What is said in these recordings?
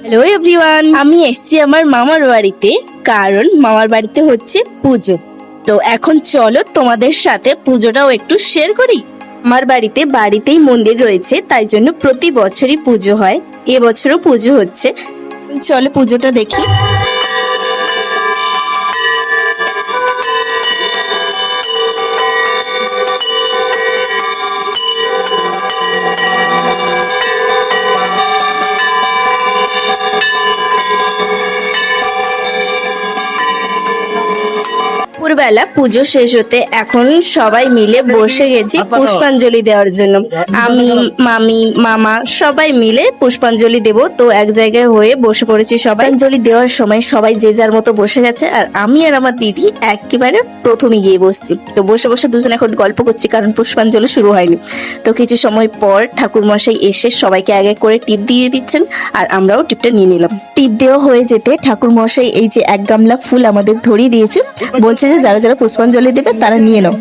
Hello everyone, আমি এসেছি আমার মামার বাড়িতে, কারণ মামার বাড়িতে হচ্ছে পুজো। তো এখন চলো তোমাদের সাথে পুজোটাও একটু শেয়ার করি। আমার বাড়িতেই মন্দির রয়েছে, তাই জন্য প্রতি বছরই পুজো হয়। এবছরও পুজো হচ্ছে, চলো পুজোটা দেখি। দুপুরবেলা পুজো শেষ হতে এখন সবাই মিলে বসে গেছি পুষ্পাঞ্জলি দেওয়ার জন্য। আমি, মামি, মামা সবাই মিলে পুষ্পাঞ্জলি দেব। তো এক জায়গায় হয়ে বসে পড়েছি সবাই। পুষ্পাঞ্জলি দেওয়ার সময় সবাই যে যার মতো বসে গেছে, আর আমি আর আমার দিদি একেবারে প্রথমে গিয়ে বসছি। তো বসে বসে দুজন এখন গল্প করছি, কারণ পুষ্পাঞ্জলি শুরু হয়নি। তো কিছু সময় পর ঠাকুর মশাই এসে সবাইকে এক এক করে টিপ দিয়ে দিচ্ছেন, আর আমরাও টিপটা নিয়ে নিলাম। টিপ দেওয়া হয়ে যেতে ঠাকুর মশাই এই যে এক গামলা ফুল আমাদের ধরিয়ে দিয়েছে, বলছে যে যারা যারা পুষ্পাঞ্জলি দেবে তারা নিয়ে নাও,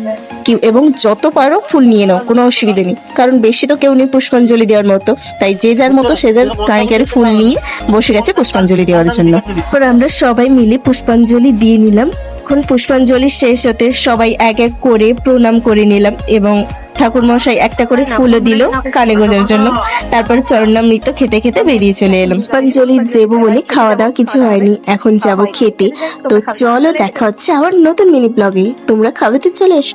এবং যত পারো ফুল নিয়ে নাও, কোনো অসুবিধা নেই। কারণ বেশি তো কেউ নেই পুষ্পাঞ্জলি দেওয়ার মতো, তাই যে যার মতো সে যার কাঁড়ে ফুল নিয়ে বসে গেছে পুষ্পাঞ্জলি দেওয়ার জন্য। তারপর আমরা সবাই মিলে পুষ্পাঞ্জলি দিয়ে নিলাম। এখন পুষ্পাঞ্জলি শেষ হতে সবাই এক এক করে প্রণাম করে নিলাম, এবং ঠাকুর মশাই একটা করে ফুলও দিল কানে গোজার জন্য। তারপর চরণামৃত খেতে খেতে বেরিয়ে চলে এলাম। পুষ্পাঞ্জলি দেবো বলে খাওয়া দাওয়া কিছু হয়নি, এখন যাব খেতে। তো চলো দেখা হচ্ছে আবার নতুন মিনি ব্লগে। তোমরা খাবে তো চলে এসো।